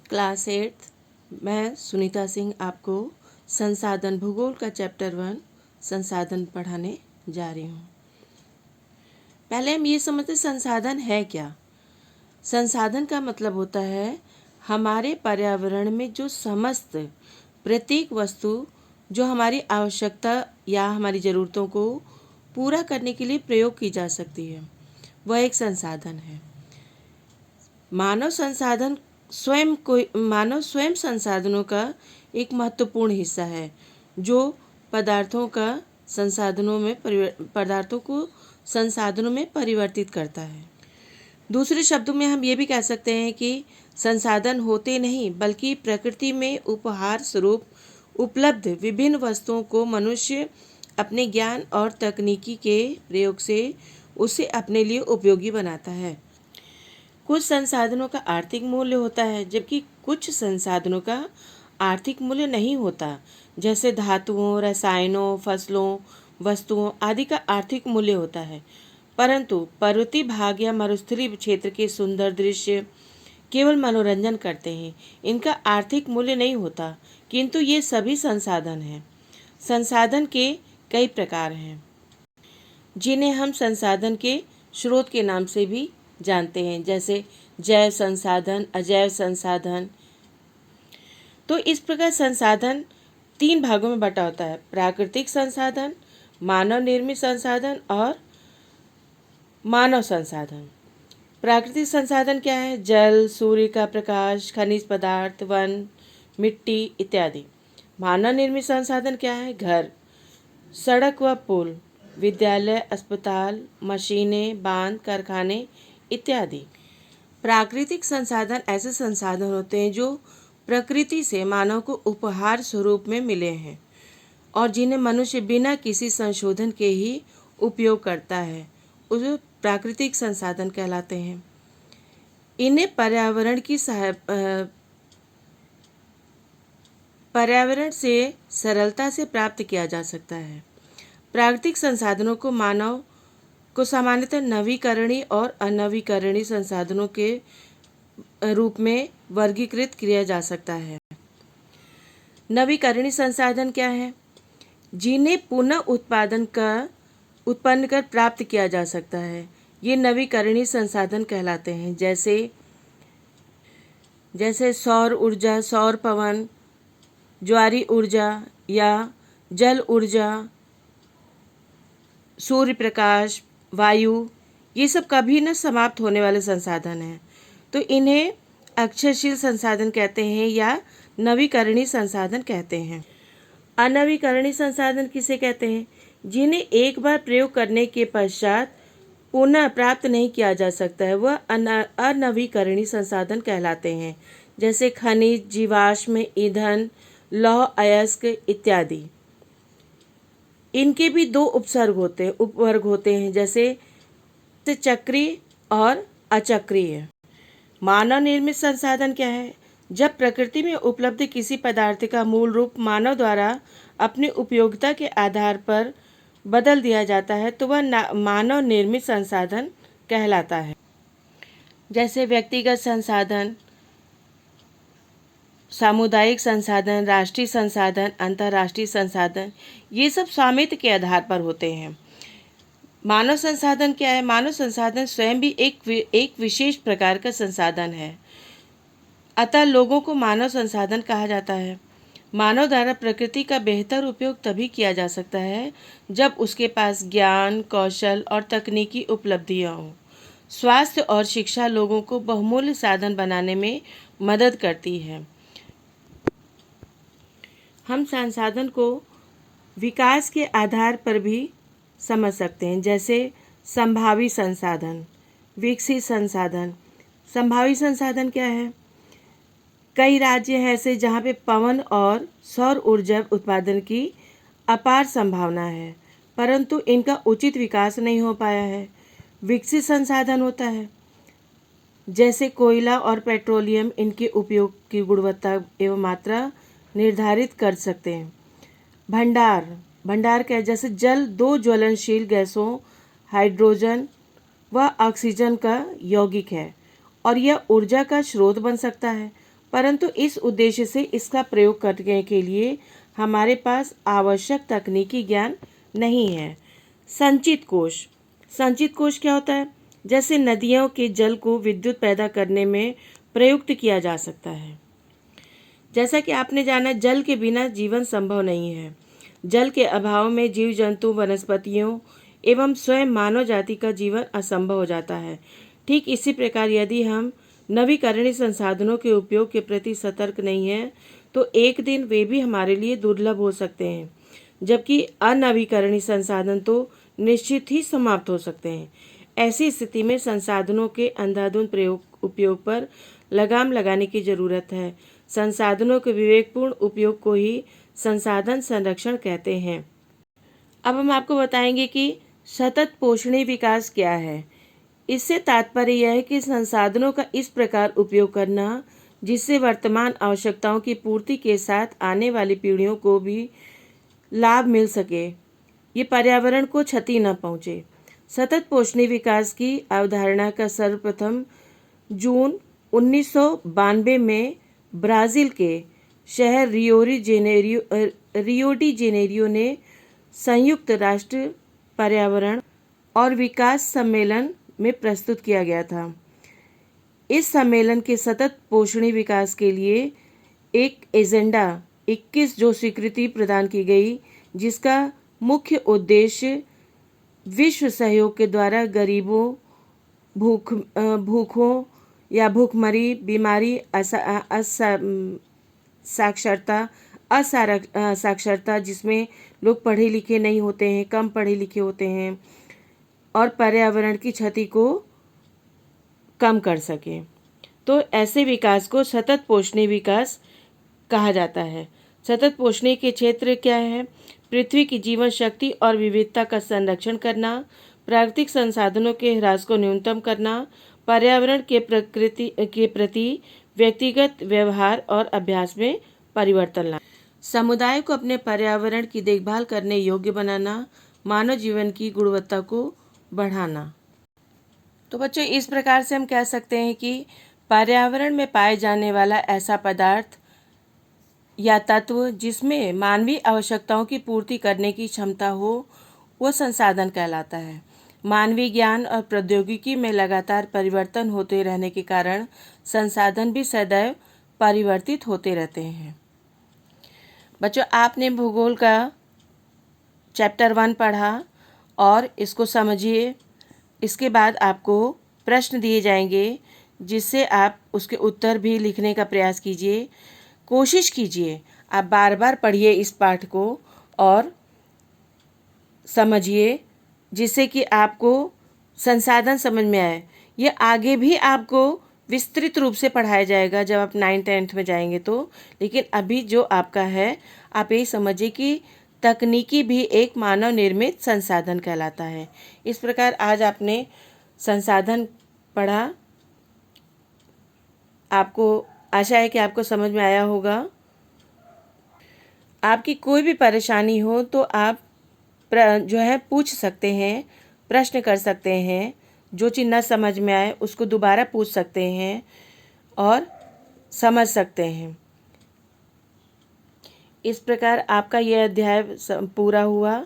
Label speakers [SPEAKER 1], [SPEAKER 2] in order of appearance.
[SPEAKER 1] Class 8 मैं सुनीता सिंह आपको संसाधन भूगोल का चैप्टर 1 संसाधन पढ़ाने जा रही हूँ। पहले हम ये समझते संसाधन है क्या। संसाधन का मतलब होता है हमारे पर्यावरण में जो समस्त प्रत्येक वस्तु जो हमारी आवश्यकता या हमारी ज़रूरतों को पूरा करने के लिए प्रयोग की जा सकती है, वह एक संसाधन है। मानव स्वयं संसाधनों का एक महत्वपूर्ण हिस्सा है जो पदार्थों को संसाधनों में परिवर्तित करता है। दूसरे शब्दों में हम ये भी कह सकते हैं कि संसाधन होते नहीं बल्कि प्रकृति में उपहार स्वरूप उपलब्ध विभिन्न वस्तुओं को मनुष्य अपने ज्ञान और तकनीकी के प्रयोग से उसे अपने लिए उपयोगी बनाता है। कुछ संसाधनों का आर्थिक मूल्य होता है जबकि कुछ संसाधनों का आर्थिक मूल्य नहीं होता, जैसे धातुओं, रसायनों, फसलों, वस्तुओं आदि का आर्थिक मूल्य होता है। परंतु पर्वतीय भाग या मरुस्थलीय क्षेत्र के सुंदर दृश्य केवल मनोरंजन करते हैं, इनका आर्थिक मूल्य नहीं होता, किंतु ये सभी संसाधन हैं। संसाधन के कई प्रकार हैं जिन्हें हम संसाधन के स्रोत के नाम से भी जानते हैं, जैसे जैव संसाधन, अजैव संसाधन। तो इस प्रकार संसाधन 3 भागों में बटा होता है: प्राकृतिक संसाधन, मानव निर्मित संसाधन और मानव संसाधन। प्राकृतिक संसाधन क्या है? जल, सूर्य का प्रकाश, खनिज पदार्थ, वन, मिट्टी इत्यादि। मानव निर्मित संसाधन क्या है? घर, सड़क व पुल, विद्यालय, अस्पताल, मशीनें, बांध, कारखाने इत्यादि। प्राकृतिक संसाधन ऐसे संसाधन होते हैं जो प्रकृति से मानव को उपहार स्वरूप में मिले हैं और जिन्हें मनुष्य बिना किसी संशोधन के ही उपयोग करता है, उसे प्राकृतिक संसाधन कहलाते हैं। इन्हें पर्यावरण से सरलता से प्राप्त किया जा सकता है। प्राकृतिक संसाधनों को मानव को सामान्यतः नवीकरणीय और अनवीकरणीय संसाधनों के रूप में वर्गीकृत किया जा सकता है। नवीकरणीय संसाधन क्या है? जिन्हें पुनः उत्पन्न कर प्राप्त किया जा सकता है, ये नवीकरणीय संसाधन कहलाते हैं। जैसे सौर ऊर्जा, सौर पवन, ज्वारी ऊर्जा या जल ऊर्जा, सूर्य प्रकाश, वायु, ये सब कभी न समाप्त होने वाले संसाधन हैं। तो इन्हें अक्षयशील संसाधन कहते हैं या नवीकरणीय संसाधन कहते हैं। अनवीकरणीय संसाधन किसे कहते हैं? जिन्हें एक बार प्रयोग करने के पश्चात पुनः प्राप्त नहीं किया जा सकता है, वह अनवीकरणीय संसाधन कहलाते हैं। जैसे खनिज, जीवाश्म ईंधन, लौह अयस्क इत्यादि। इनके भी 2 उपवर्ग होते हैं, जैसे चक्रीय और अचक्रीय। मानव निर्मित संसाधन क्या है? जब प्रकृति में उपलब्ध किसी पदार्थ का मूल रूप मानव द्वारा अपनी उपयोगिता के आधार पर बदल दिया जाता है तो वह मानव निर्मित संसाधन कहलाता है। जैसे व्यक्तिगत संसाधन, सामुदायिक संसाधन, राष्ट्रीय संसाधन, अंतर्राष्ट्रीय संसाधन, ये सब स्वामित्व के आधार पर होते हैं। मानव संसाधन क्या है? मानव संसाधन स्वयं भी एक विशेष प्रकार का संसाधन है, अतः लोगों को मानव संसाधन कहा जाता है। मानव द्वारा प्रकृति का बेहतर उपयोग तभी किया जा सकता है जब उसके पास ज्ञान, कौशल और तकनीकी उपलब्धियां हों। स्वास्थ्य और शिक्षा लोगों को बहुमूल्य साधन बनाने में मदद करती है। हम संसाधन को विकास के आधार पर भी समझ सकते हैं, जैसे संभावी संसाधन, विकसित संसाधन। संभावी संसाधन क्या है? कई राज्य हैं ऐसे जहाँ पे पवन और सौर ऊर्जा उत्पादन की अपार संभावना है, परंतु इनका उचित विकास नहीं हो पाया है। विकसित संसाधन होता है जैसे कोयला और पेट्रोलियम, इनके उपयोग की गुणवत्ता एवं मात्रा निर्धारित कर सकते हैं। भंडार क्या है? जैसे जल 2 ज्वलनशील गैसों हाइड्रोजन व ऑक्सीजन का यौगिक है और यह ऊर्जा का स्रोत बन सकता है, परंतु इस उद्देश्य से इसका प्रयोग करने के लिए हमारे पास आवश्यक तकनीकी ज्ञान नहीं है। संचित कोष। संचित कोष क्या होता है? जैसे नदियों के जल को विद्युत पैदा करने में प्रयुक्त किया जा सकता है। जैसा कि आपने जाना, जल के बिना जीवन संभव नहीं है। जल के अभाव में जीव जंतु, वनस्पतियों एवं स्वयं मानव जाति का जीवन असंभव हो जाता है। ठीक इसी प्रकार यदि हम नवीकरणीय संसाधनों के उपयोग के प्रति सतर्क नहीं हैं तो एक दिन वे भी हमारे लिए दुर्लभ हो सकते हैं, जबकि अनवीकरणीय संसाधन तो निश्चित ही समाप्त हो सकते हैं। ऐसी स्थिति में संसाधनों के अंधाधुंध उपयोग पर लगाम लगाने की जरूरत है। संसाधनों के विवेकपूर्ण उपयोग को ही संसाधन संरक्षण कहते हैं। अब हम आपको बताएंगे कि सतत पोषणीय विकास क्या है। इससे तात्पर्य यह है कि संसाधनों का इस प्रकार उपयोग करना जिससे वर्तमान आवश्यकताओं की पूर्ति के साथ आने वाली पीढ़ियों को भी लाभ मिल सके, ये पर्यावरण को क्षति न पहुँचे। सतत पोषणीय विकास की अवधारणा का सर्वप्रथम जून 1992 में ब्राज़ील के शहर रियो डी जेनेरियो ने संयुक्त राष्ट्र पर्यावरण और विकास सम्मेलन में प्रस्तुत किया गया था। इस सम्मेलन के सतत पोषणीय विकास के लिए एक एजेंडा 21 जो स्वीकृति प्रदान की गई, जिसका मुख्य उद्देश्य विश्व सहयोग के द्वारा गरीबों, भूखों या भूखमरी, बीमारी, साक्षरता जिसमें लोग पढ़े लिखे नहीं होते हैं, कम पढ़े लिखे होते हैं, और पर्यावरण की क्षति को कम कर सके। तो ऐसे विकास को सतत पोषणीय विकास कहा जाता है। सतत पोषणीय के क्षेत्र क्या है? पृथ्वी की जीवन शक्ति और विविधता का संरक्षण करना, प्राकृतिक संसाधनों के ह्रास को न्यूनतम करना, पर्यावरण के प्रति व्यक्तिगत व्यवहार और अभ्यास में परिवर्तन लाना, समुदाय को अपने पर्यावरण की देखभाल करने योग्य बनाना, मानव जीवन की गुणवत्ता को बढ़ाना। तो बच्चों, इस प्रकार से हम कह सकते हैं कि पर्यावरण में पाए जाने वाला ऐसा पदार्थ या तत्व जिसमें मानवीय आवश्यकताओं की पूर्ति करने की क्षमता हो, वो संसाधन कहलाता है। मानवीय ज्ञान और प्रौद्योगिकी में लगातार परिवर्तन होते रहने के कारण संसाधन भी सदैव परिवर्तित होते रहते हैं। बच्चों, आपने भूगोल का चैप्टर 1 पढ़ा और इसको समझिए। इसके बाद आपको प्रश्न दिए जाएंगे जिससे आप उसके उत्तर भी लिखने का प्रयास कीजिए। कोशिश कीजिए आप बार बार पढ़िए इस पाठ को और समझिए, जिससे कि आपको संसाधन समझ में आए। ये आगे भी आपको विस्तृत रूप से पढ़ाया जाएगा जब आप 9th-10th में जाएंगे तो। लेकिन अभी जो आपका है, आप यही समझिए कि तकनीकी भी एक मानव निर्मित संसाधन कहलाता है। इस प्रकार आज आपने संसाधन पढ़ा। आपको आशा है कि आपको समझ में आया होगा। आपकी कोई भी परेशानी हो तो आप जो है पूछ सकते हैं, प्रश्न कर सकते हैं। जो चीज़ न समझ में आए उसको दोबारा पूछ सकते हैं और समझ सकते हैं। इस प्रकार आपका यह अध्याय पूरा हुआ।